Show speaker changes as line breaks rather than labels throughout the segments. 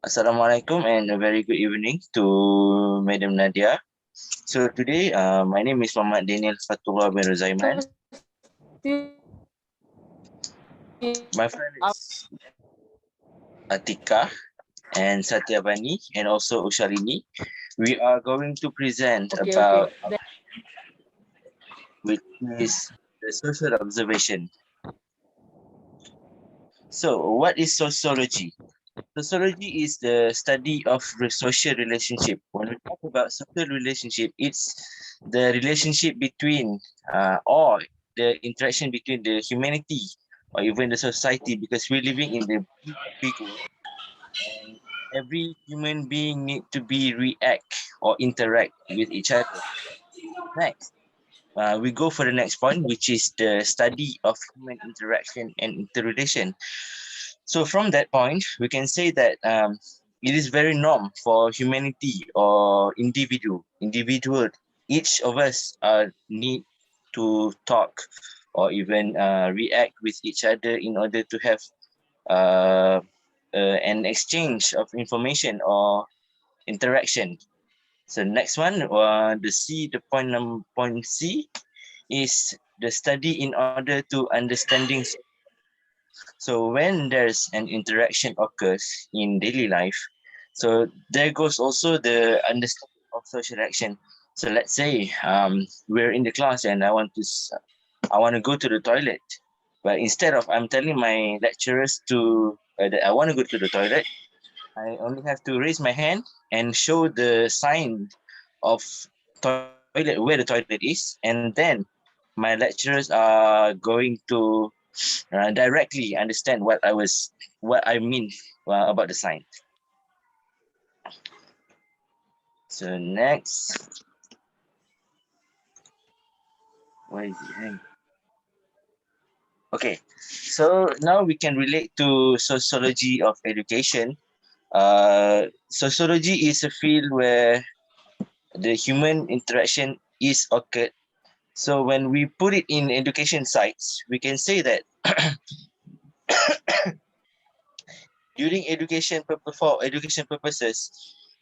Assalamualaikum and a very good evening to Madam Nadia. So today, my name is Muhammad Daniel Fatullah bin Ruzaiman. My friend is Atiqah and Satyabani and also Ushalini. We are going to present about which is the social observation. So what is sociology? Sociology is the study of social relationship. When we talk about social relationship, it's the relationship between or the interaction between the humanity or even the society, because we're living in the big world and every human being need to be react or interact with each other. Next, we go for the next point, which is the study of human interaction and interrelation. So from that point, we can say that it is very norm for humanity or individual. Each of us need to talk or even react with each other in order to have uh, an exchange of information or interaction. So next one, point C is the study in order to understanding. So when there's an interaction occurs in daily life, so there goes also the understanding of social action. So let's say we're in the class and I want to go to the toilet, but instead of I'm telling my lecturers to that I want to go to the toilet, I only have to raise my hand and show the sign of toilet where the toilet is, and then my lecturers are going to directly understand what I mean about the sign. So next, where is it? Hang. Okay, so now we can relate to sociology of education. Sociology is a field where the human interaction is occurred. So when we put it in education sites, we can say that during for education purposes,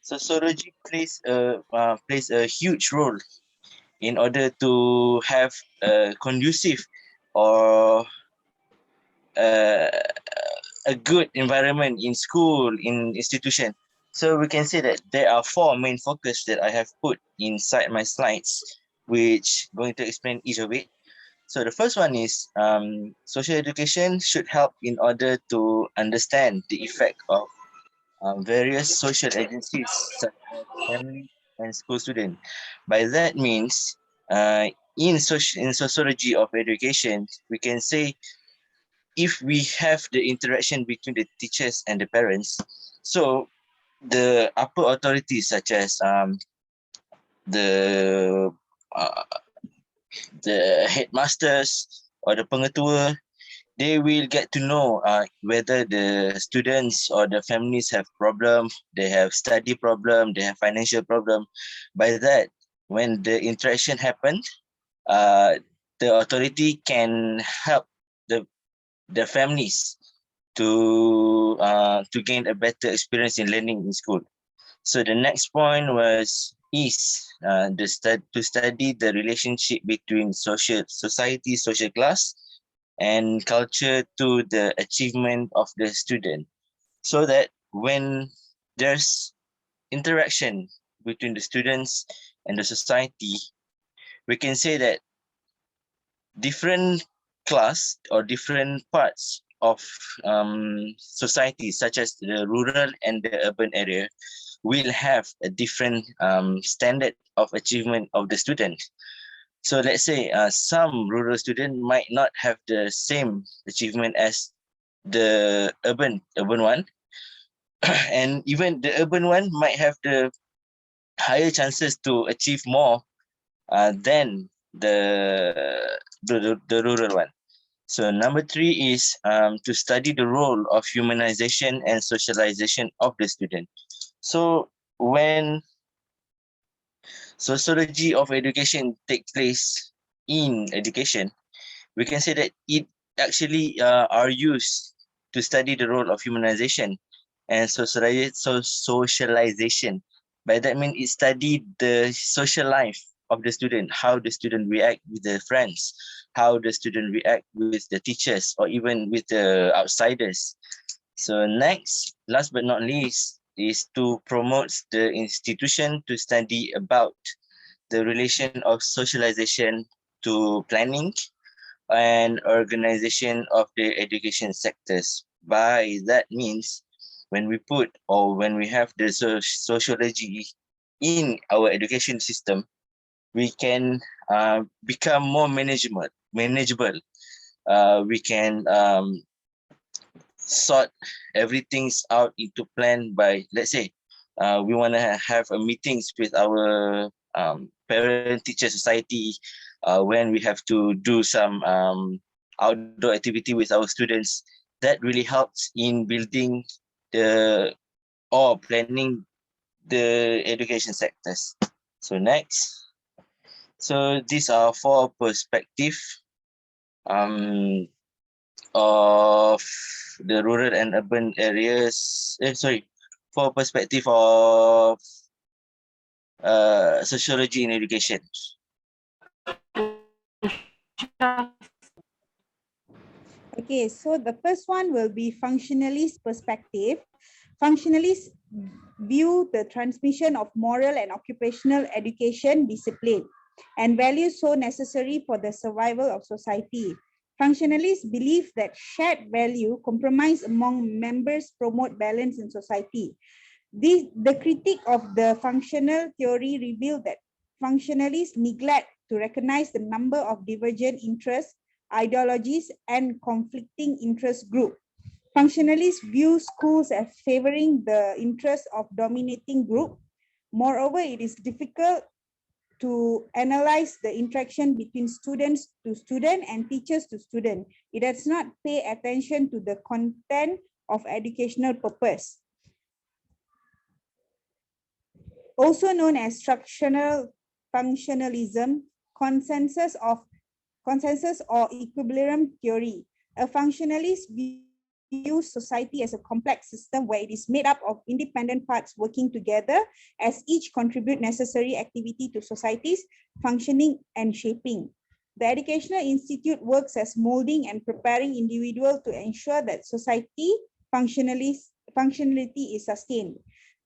sociology plays a huge role in order to have a conducive or uh, a good environment in school, in institution. So we can say that there are four main focus that I have put inside my slides, which going to explain each of it. So the first one is social education should help in order to understand the effect of various social agencies such as family and school student. By that means, in sociology of education, we can say if we have the interaction between the teachers and the parents, so the upper authorities such as the uh, the headmasters or the pengetua, they will get to know whether the students or the families have problem, they have study problem, they have financial problem. By that, when the interaction happened, uh, the authority can help the the families to gain a better experience in learning in school. So the next point to study the relationship between social class and culture to the achievement of the student, so that when there's interaction between the students and the society, we can say that different class or different parts of society, such as the rural and the urban area, will have a different standard of achievement of the student. So let's say some rural student might not have the same achievement as the urban one, and even the urban one might have the higher chances to achieve more than the rural one. So number three is to study the role of humanization and socialization of the student. So when sociology of education take place in education, we can say that it actually are used to study the role of humanization, and socialization. By that mean it studied the social life of the student, how the student react with the friends, how the student react with the teachers or even with the outsiders. So next, last but not least, is to promote the institution to study about the relation of socialization to planning and organization of the education sectors. By that means, when we put or when we have the sociology in our education system, we can become more manageable. We can sort everything's out into plan by, let's say, we want to have a meetings with our parent teacher society when we have to do some outdoor activity with our students. That really helps in building the or planning the education sectors. So next, so these are four perspective um, of the rural and urban areas. For perspective of sociology in education.
Okay, so the first one will be functionalist perspective. Functionalists view the transmission of moral and occupational education discipline and values so necessary for the survival of society. Functionalists believe that shared value compromise among members promote balance in society. The critique of the functional theory revealed that functionalists neglect to recognize the number of divergent interests, ideologies, and conflicting interest groups. Functionalists view schools as favoring the interests of dominating group. Moreover, it is difficult to analyze the interaction between students to student and teachers to student. It does not pay attention to the content of educational purpose. Also known as structural functionalism, consensus or equilibrium theory. A functionalist views society as a complex system where it is made up of independent parts working together as each contribute necessary activity to society's functioning and shaping. The Educational Institute works as molding and preparing individuals to ensure that society functionality is sustained.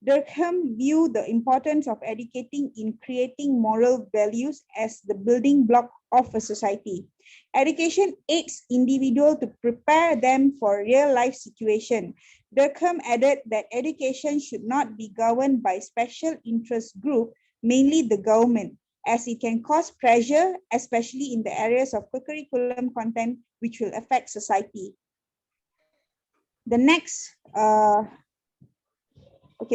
Durkheim viewed the importance of educating in creating moral values as the building block of a society. Education aids individuals to prepare them for real life situation. Durkheim added that education should not be governed by special interest group, mainly the government, as it can cause pressure, especially in the areas of curriculum content, which will affect society. The next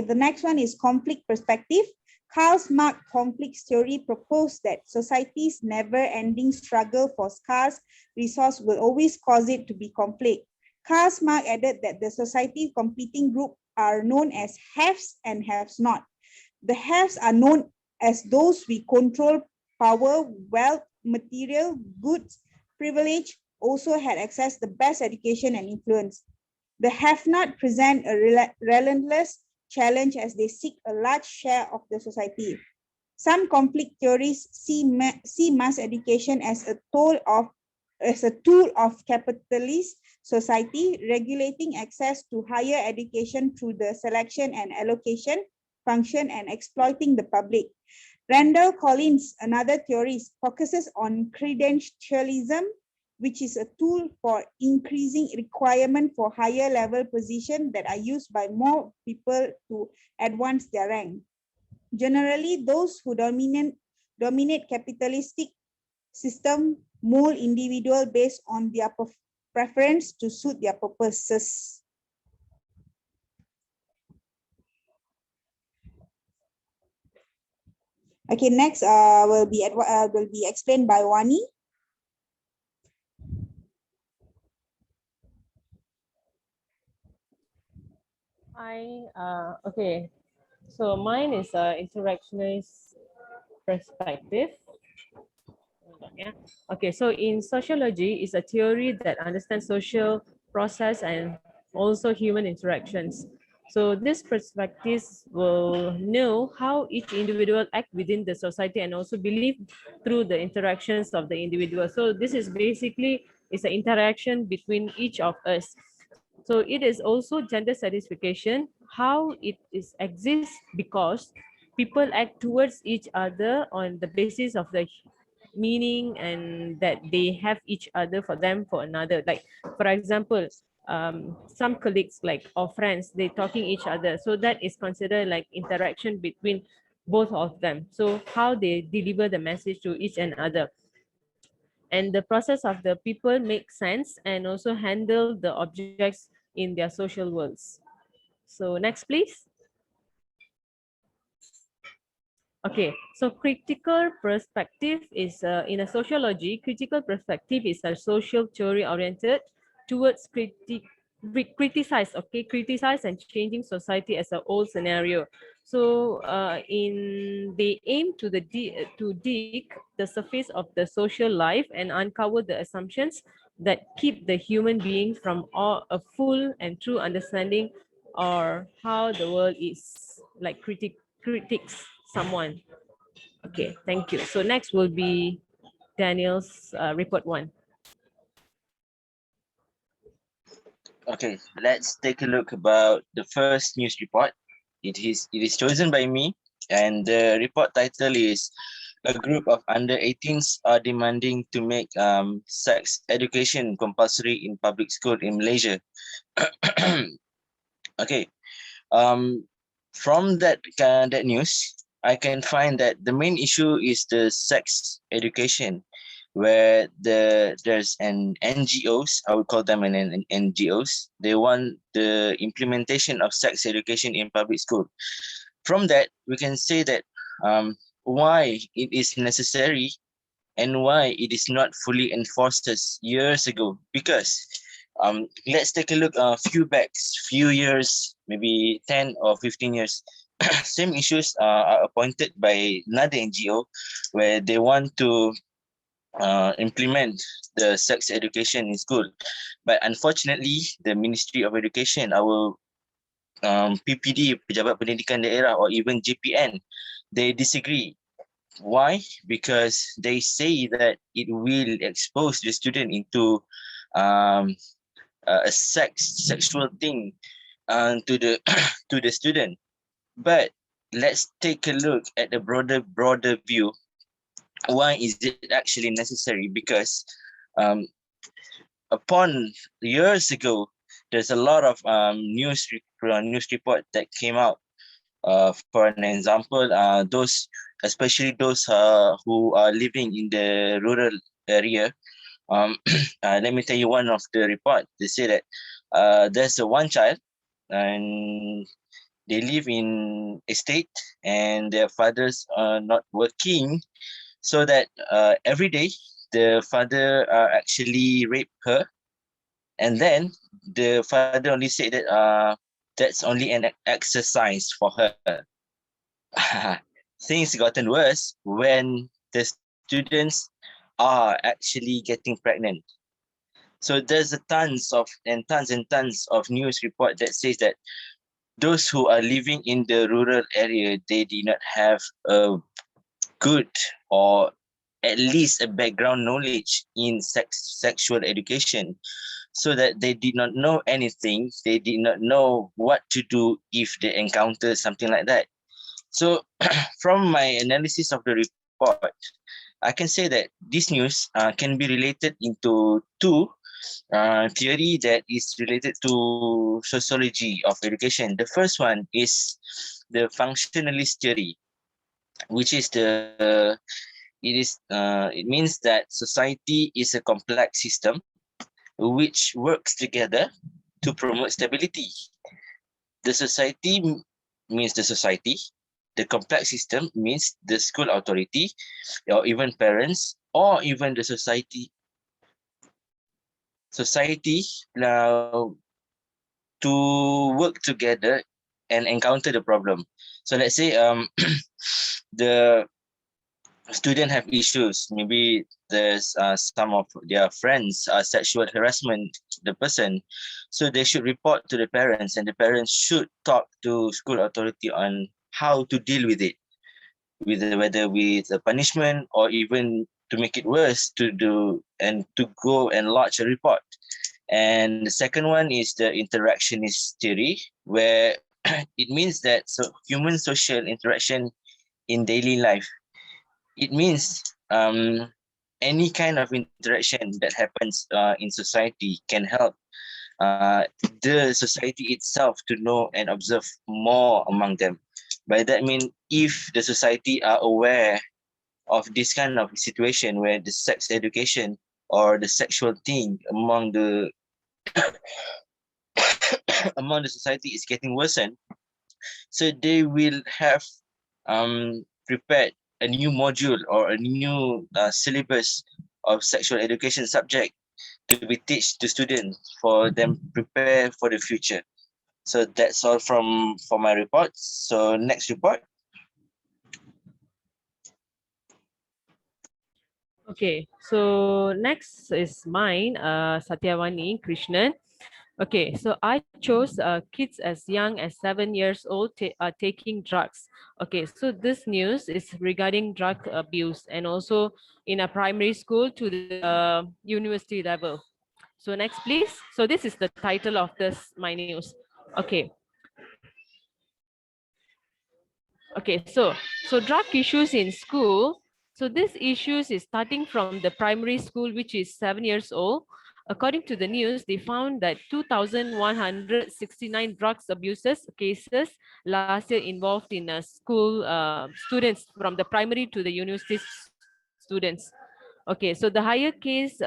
the next one is conflict perspective. Karl Marx conflict theory proposed that society's never-ending struggle for scarce resource will always cause it to be conflict. Karl Marx added that the society competing group are known as haves and haves not. The haves are known as those we control power, wealth, material, goods, privilege, also had access to the best education and influence. The have not present a relentless challenge as they seek a large share of the society. Some conflict theories see mass education as a tool of capitalist society, regulating access to higher education through the selection and allocation function and exploiting the public. Randall Collins, another theorist, focuses on credentialism, which is a tool for increasing requirement for higher level position that are used by more people to advance their rank. Generally, those who dominate capitalistic system mold individual based on their preference to suit their purposes. Okay, next will be explained by Wani.
Hi, okay. So mine is interactionist perspective. Yeah. Okay, so in sociology is a theory that understands social process and also human interactions. So these perspectives will know how each individual act within the society and also believe through the interactions of the individual. So this is basically is an interaction between each of us. So it is also gender satisfaction, how it is exists because people act towards each other on the basis of the meaning and that they have each other for them for another. Like for example, some colleagues like or friends, they talking each other, so that is considered like interaction between both of them. So how they deliver the message to each another, and the process of the people make sense and also handle the objects in their social worlds. So next please. Okay, so critical perspective is in a sociology, critical perspective is a social theory oriented towards criticize, okay, criticize and changing society as a whole scenario. So in they aim to to dig the surface of the social life and uncover the assumptions that keep the human being from all a full and true understanding or how the world is, like critiques someone. Okay, thank you. So next will be Daniel's report one.
Okay, let's take a look about the first news report. It is chosen by me, and the report title is "A group of under 18s are demanding to make sex education compulsory in public school in Malaysia." Okay, um, from that news, I can find that the main issue is the sex education, where there's an NGOs, I would call them an NGOs. They want the implementation of sex education in public school. From that, we can say that why it is necessary and why it is not fully enforced as years ago. Because let's take a look a few years, maybe 10 or 15 years. Same issues are appointed by another NGO where they want to implement the sex education in school. But unfortunately, the Ministry of Education, our PPD, Pejabat Pendidikan Daerah, or even JPN, they disagree. Why? Because they say that it will expose the student into um, a sexual thing to the to the student. But let's take a look at the broader view. Why is it actually necessary? Because um, upon years ago, there's a lot of news report that came out. For an example, those especially those who are living in the rural area. Let me tell you one of the report. They say that there's a one child and they live in estate and their fathers are not working, so that every day the father actually rape her, and then the father only said that that's only an exercise for her. Things gotten worse when the students are actually getting pregnant. So there's a tons of news report that says that those who are living in the rural area, they did not have a good or at least a background knowledge in sexual education, so that they did not know anything. They did not know what to do if they encounter something like that. So from my analysis of the report, I can say that this news can be related into two theory that is related to sociology of education. The first one is the functionalist theory, which is it means that society is a complex system which works together to promote stability. The society means the society. The complex system means the school authority, or even parents, or even the society now to work together and encounter the problem. So let's say the student have issues. Maybe there's some of their friends sexual harassment the person, so they should report to the parents, and the parents should talk to school authority on how to deal with it, with whether with a punishment or even to make it worse to do and to go and lodge a report. And the second one is the interactionist theory, where it means that human social interaction in daily life. It means any kind of interaction that happens in society can help uh, the society itself to know and observe more among them. By that I mean, if the society are aware of this kind of situation where the sex education or the sexual thing among the among the society is getting worsened, so they will have prepared a new module or a new syllabus of sexual education subject to be teach to students for them prepare for the future. So that's all from for my report. So next report.
Okay, so next is mine, Satyavani Krishnan. Okay, so I chose kids as young as 7 years old are taking drugs. Okay, so this news is regarding drug abuse and also in a primary school to the university level. So next, please. So this is the title of this my news. Okay, okay, so drug issues in school. So this issues is starting from the primary school, which is 7 years old. According to the news, they found that 2,169 drugs abuses cases last year involved in a school students from the primary to the university students. Okay, so the higher case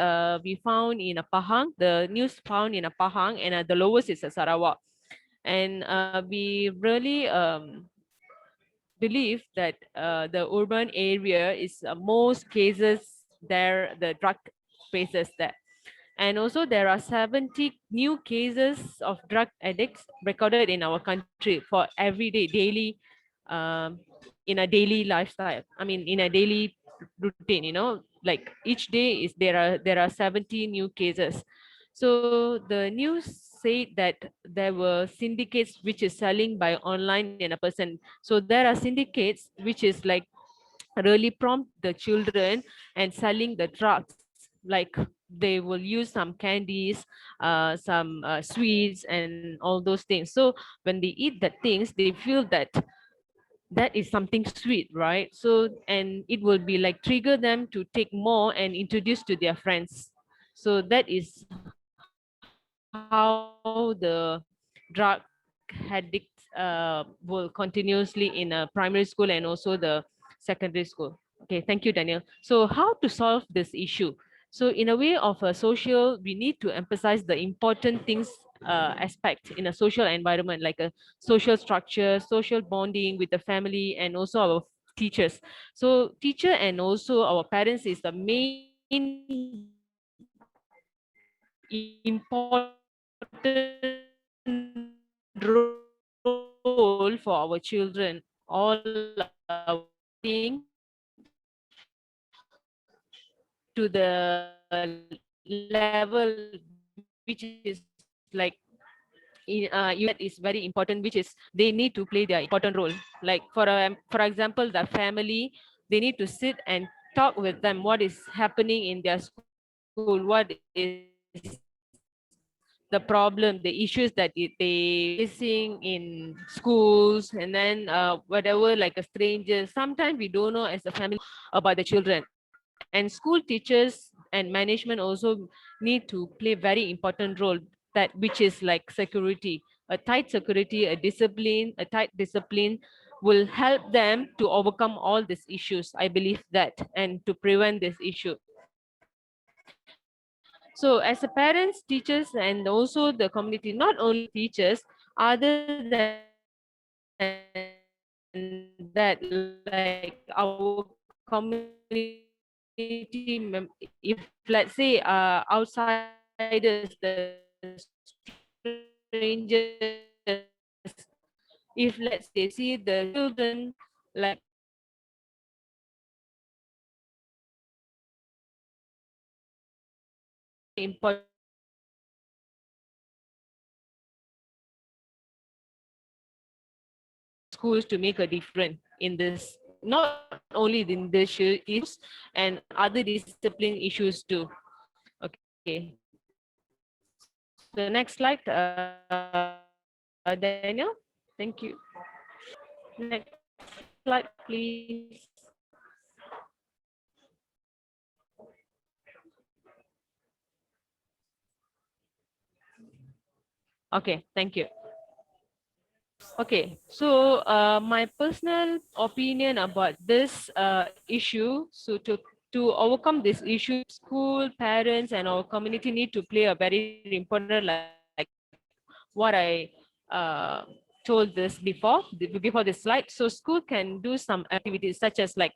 we found in a Pahang, the news found in a Pahang, and the lowest is a Sarawak. And we really believe that the urban area is most cases there, the drug cases there. And also there are 70 new cases of drug addicts recorded in our country for everyday, daily, um, in a daily lifestyle. I mean, in a daily routine, like each day is there are 70 new cases. So the news said that there were syndicates which is selling by online in a person. So there are syndicates which is like really prompt the children and selling the drugs, like they will use some candies, some sweets and all those things. So when they eat that things, they feel that that is something sweet, right? So and it will be like trigger them to take more and introduce to their friends. So that is how the drug addicts will continuously in a primary school and also the secondary school. Okay, thank you, Daniel. So how to solve this issue? So in a way of a social, we need to emphasize the important things aspect in a social environment, like a social structure, social bonding with the family, and also our teachers. So teacher and also our parents is the main important role for our children, all our to the level which is like that is very important, which is they need to play their important role. Like for example, the family, they need to sit and talk with them what is happening in their school, what is the problem, the issues that they facing in schools, and then whatever, like a stranger. Sometimes we don't know as a family about the children, and school teachers and management also need to play very important role, that which is like security. A tight security, a tight discipline will help them to overcome all these issues, I believe that, and to prevent this issue. So as a parents, teachers, and also the community, not only teachers, other than that, like our community, if let's say outside is the strangers, if let's say they see the children like important schools to make a difference in this, not only in this issues and other discipline issues too. Okay. So next slide, Daniel. Thank you. Next slide, please. Okay, thank you. Okay, so my personal opinion about this issue, so to overcome this issue, school, parents, and our community need to play a very important, like what I told this before this slide. So school can do some activities such as like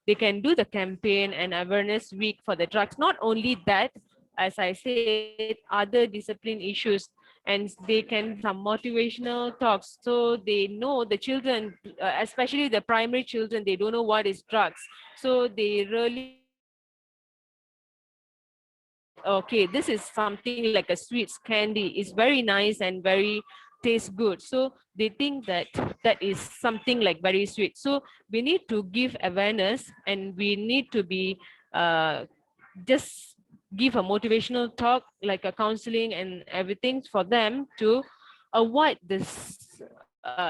they can do the campaign and awareness week for the drugs. Not only that, as I said, other discipline issues, and they can some motivational talks, so they know the children, especially the primary children, they don't know what is drugs, so they really think that okay, this is something like a sweets candy, is very nice and very tastes good, so they think that that is something like very sweet. So we need to give awareness, and we need to be just give a motivational talk, like a counseling and everything, for them to avoid this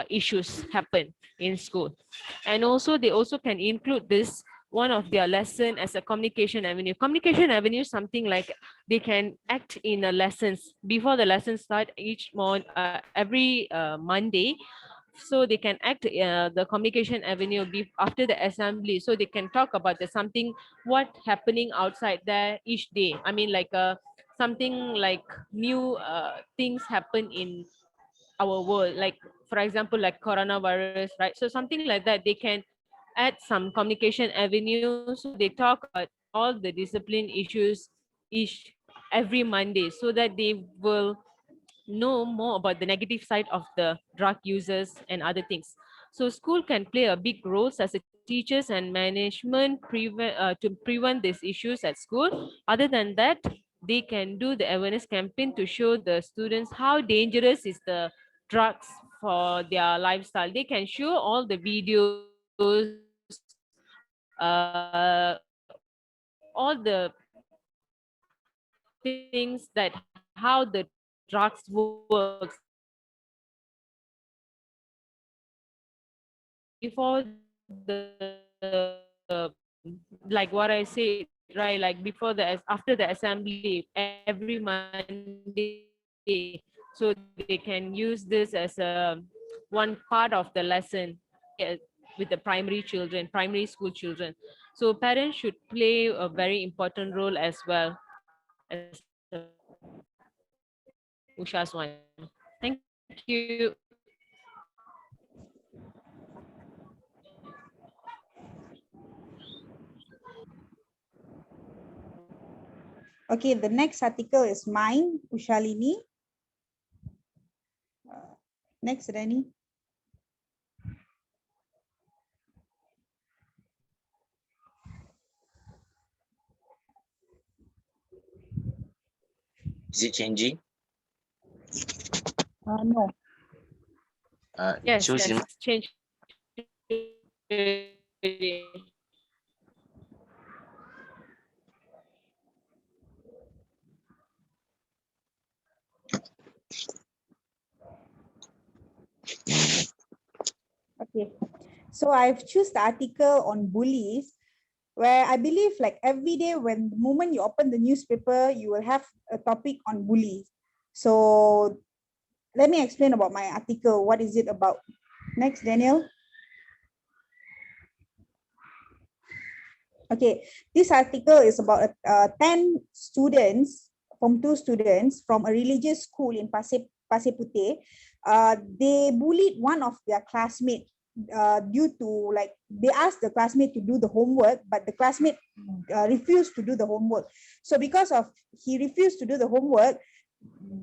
issues happen in school. And also they also can include this one of their lesson as a communication avenue. Communication avenue is something like they can act in a lessons before the lesson start each every Monday. So they can act the communication avenue after the assembly, so they can talk about the something what happening outside there each day. I mean, like something like new things happen in our world, like for example like coronavirus, right? So something like that, they can add some communication avenue, so they talk about all the discipline issues each every Monday, so that they will know more about the negative side of the drug users and other things. So school can play a big role as a teachers and management to prevent these issues at school. Other than that, they can do the awareness campaign to show the students how dangerous is the drugs for their lifestyle. They can show all the videos, all the things that how the drugs works before like what I said, right? Like before after the assembly every Monday, so they can use this as a one part of the lesson with the primary children, primary school children. So parents should play a very important role as well as Usha's one. Thank you.
Okay, the next article is mine, Ushalini. Next, Rani.
Is it changing?
No.
It
Yes,
shows in
yes, change.
Okay. So I've choose the article on bullies, where I believe like every day when the moment you open the newspaper, you will have a topic on bullies. So let me explain about my article. What is it about? Next, Daniel. Okay, this article is about 10 students, Form 2 students from a religious school in Pasir Putih. They bullied one of their classmates due to, like, they asked the classmate to do the homework, but the classmate refused to do the homework. So because of he refused to do the homework,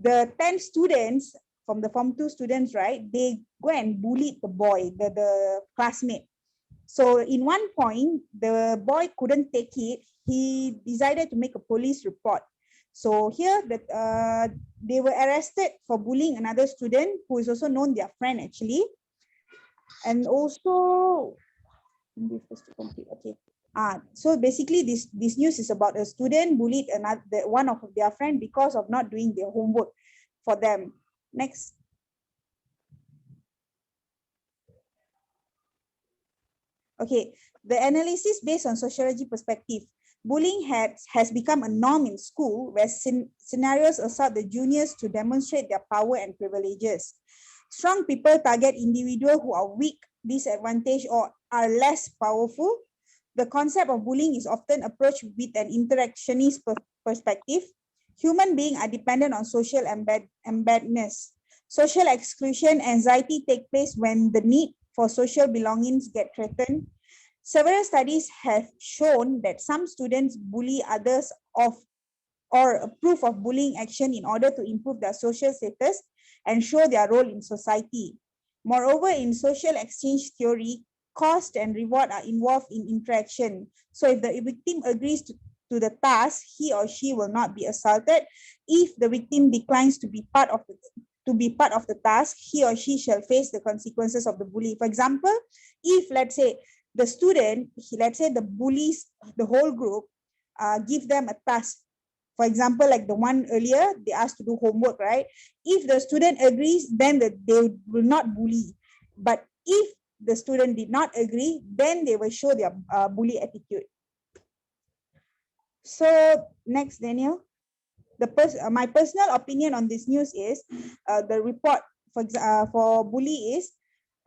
the 10 students from the Form 2 students, right, they go and bullied the boy, the classmate. So in one point, the boy couldn't take it. He decided to make a police report. So here that they were arrested for bullying another student who is also known their friend actually. And also, okay. So basically this news is about a student bullied one of their friend because of not doing their homework for them. Next. Okay, the analysis based on sociology perspective. Bullying has become a norm in school where scenarios assault the juniors to demonstrate their power and privileges. Strong people target individuals who are weak, disadvantaged, or are less powerful. The concept of bullying is often approached with an interactionist perspective. Human beings are dependent on social embeddedness. Social exclusion, anxiety take place when the need for social belongings get threatened. Several studies have shown that some students bully others or approve of bullying action in order to improve their social status and show their role in society. Moreover, in social exchange theory, cost and reward are involved in interaction. So if the victim agrees to the task, he or she will not be assaulted. If the victim declines to be part of the task, he or she shall face the consequences of the bully. For example, if let's say the bullies the whole group, give them a task. For example, like the one earlier, they asked to do homework, right? If the student agrees, then they will not bully. But if the student did not agree, then they will show their bully attitude. So next, Daniel. My personal opinion on this news is the report for bully is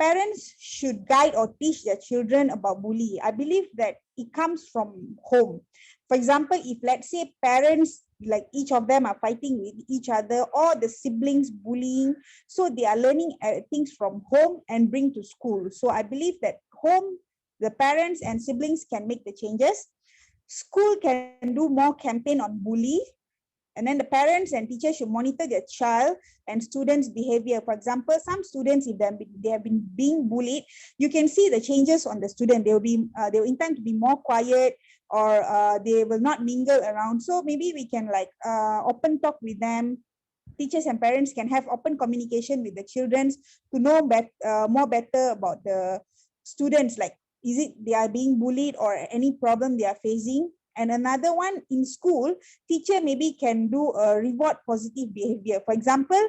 parents should guide or teach their children about bully. I believe that it comes from home. For example, if let's say parents, like each of them are fighting with each other or the siblings bullying, so they are learning things from home and bring to school. So I believe that home, the parents and siblings can make the changes. School can do more campaign on bully, and then the parents and teachers should monitor their child and students' behavior. For example, some students, if they have been being bullied, you can see the changes on the student. They will intend to be more quiet, or they will not mingle around. So maybe we can open talk with them. Teachers and parents can have open communication with the children to know more better about the students. Like, is it they are being bullied or any problem they are facing? And another one, in school, teacher maybe can do a reward positive behavior. For example,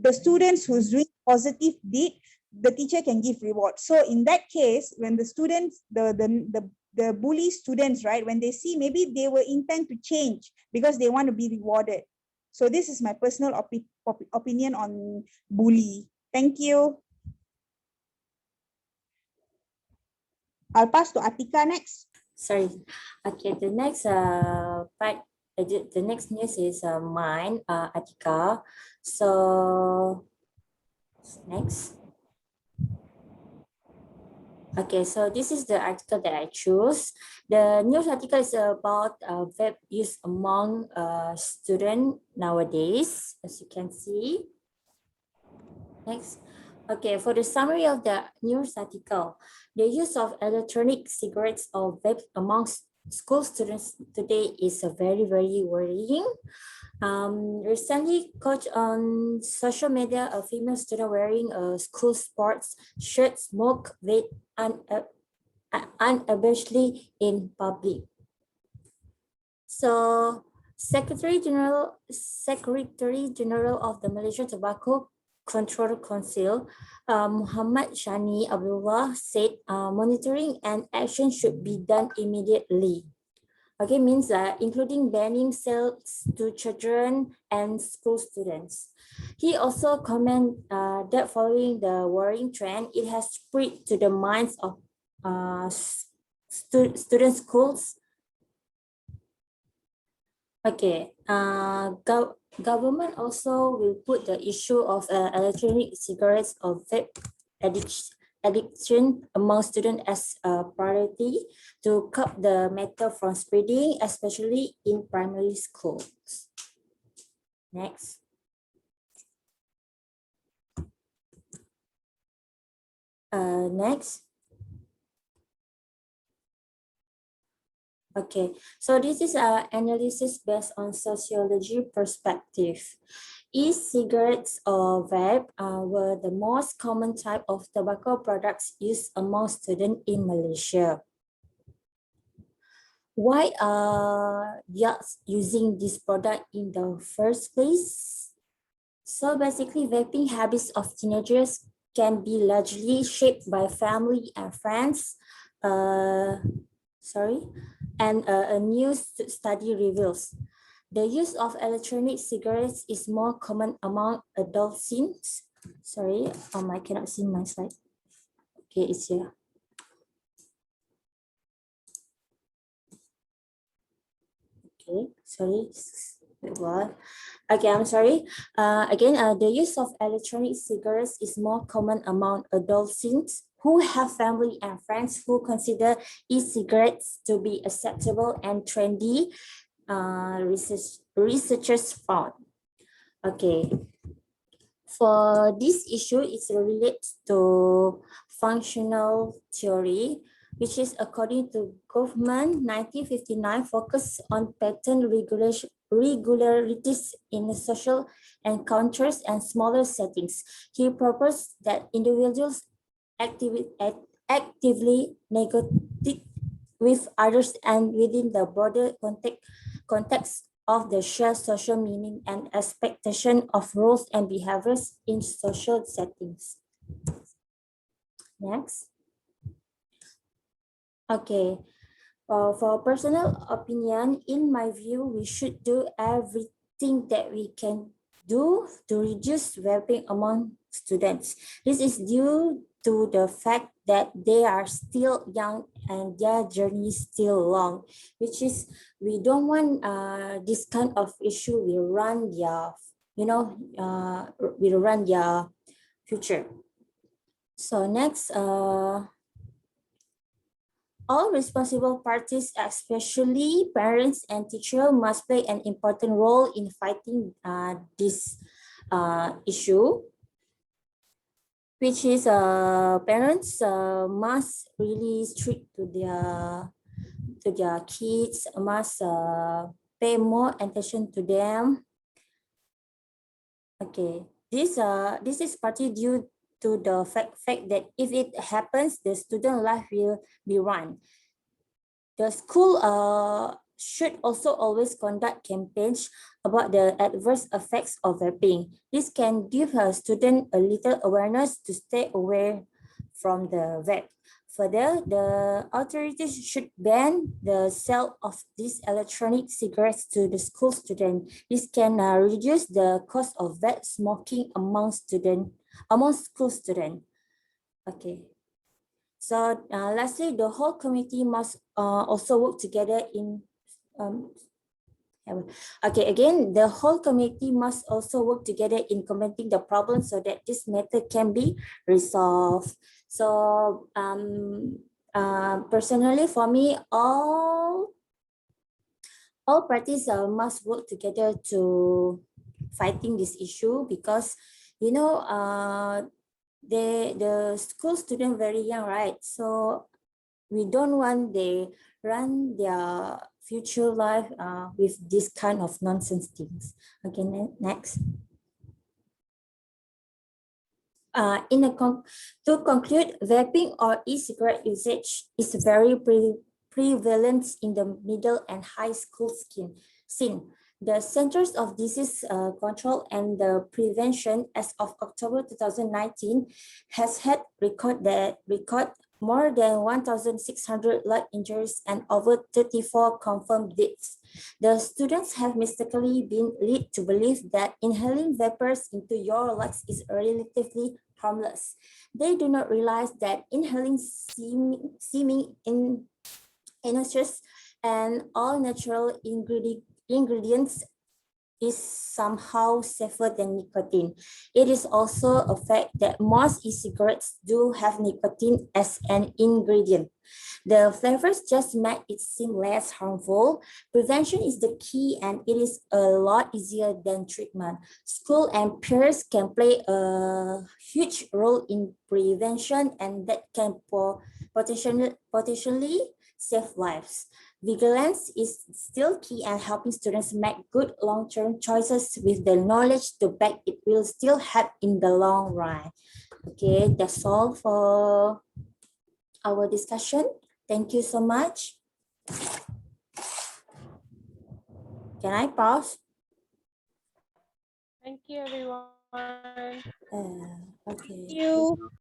the students who's doing positive deed, the teacher can give reward. So in that case, when the students, the bully students, right, when they see, maybe they will intend to change because they want to be rewarded. So this is my personal opinion on bully. Thank you. I'll pass to Atiqah next.
Sorry. Okay, the next part, the next news is mine, Atiqah. So next. Okay, so this is the article that I chose. The news article is about web use among students nowadays, as you can see. Next. Okay, for the summary of the news article, the use of electronic cigarettes or vape amongst school students today is very, very worrying. Recently, caught on social media, a female student wearing a school sports shirt smoked vape unabashedly in public. So, Secretary General of the Malaysian Tobacco Control Council, Muhammad Shani Abdullah, said monitoring and action should be done immediately. Okay, means including banning sales to children and school students. He also commented that following the worrying trend, it has spread to the minds of student schools. Okay, government also will put the issue of electronic cigarettes or vape addiction among students as a priority to curb the matter from spreading, especially in primary schools. Next. Next. Okay, so this is our analysis based on sociology perspective. E-cigarettes or vape were the most common type of tobacco products used among students in Malaysia. Why are youths using this product in the first place? So basically, vaping habits of teenagers can be largely shaped by family and friends. A new study reveals the use of electronic cigarettes is more common among adults since. I cannot see my slide. Okay, it's here. Okay, sorry. Okay, I'm sorry. The use of electronic cigarettes is more common among adolescents who have family and friends who consider e-cigarettes to be acceptable and trendy. Researchers found. Okay. For this issue, it relates to functional theory, which is according to Goffman 1959 focus on pattern regularities in social encounters and smaller settings. He proposed that individuals actively negotiate with others and within the broader context of the shared social meaning and expectation of roles and behaviors in social settings. Next. Okay. For personal opinion, in my view, we should do everything that we can do to reduce vaping among students. This is due to the fact that they are still young and their journey is still long, which is we don't want this kind of issue will run their, will run their future. So next, all responsible parties, especially parents and teachers, must play an important role in fighting this issue, which is parents must really strict to their kids, must pay more attention to them. Okay, this is partly due to the fact that if it happens, the student life will be run. The school should also always conduct campaigns about the adverse effects of vaping. This can give a student a little awareness to stay away from the vape. Further, the authorities should ban the sale of these electronic cigarettes to the school student. This can reduce the cost of vape smoking among school students. Okay. So lastly, the whole committee must also work together in the whole committee must also work together in commenting the problem so that this matter can be resolved. So personally, for me, all parties must work together to fighting this issue because the school student very young, right? So we don't want they run their future life with this kind of nonsense things. Okay, next. To conclude, vaping or e-cigarette usage is very prevalent in the middle and high school scene. The Centers of Disease Control and the Prevention, as of October 2019, has had record more than 1,600 leg injuries and over 34 confirmed deaths. The students have mistakenly been led to believe that inhaling vapors into your lungs is relatively harmless. They do not realize that inhaling seeming innocuous and all natural ingredients is somehow safer than nicotine. It is also a fact that most e-cigarettes do have nicotine as an ingredient. The flavors just make it seem less harmful. Prevention is the key and it is a lot easier than treatment. School and peers can play a huge role in prevention and that can potentially save lives. Vigilance is still key and helping students make good long-term choices with the knowledge to back it will still help in the long run. Okay, that's all for our discussion. Thank you so much. Can I pause?
Thank you, everyone.
Okay.
you.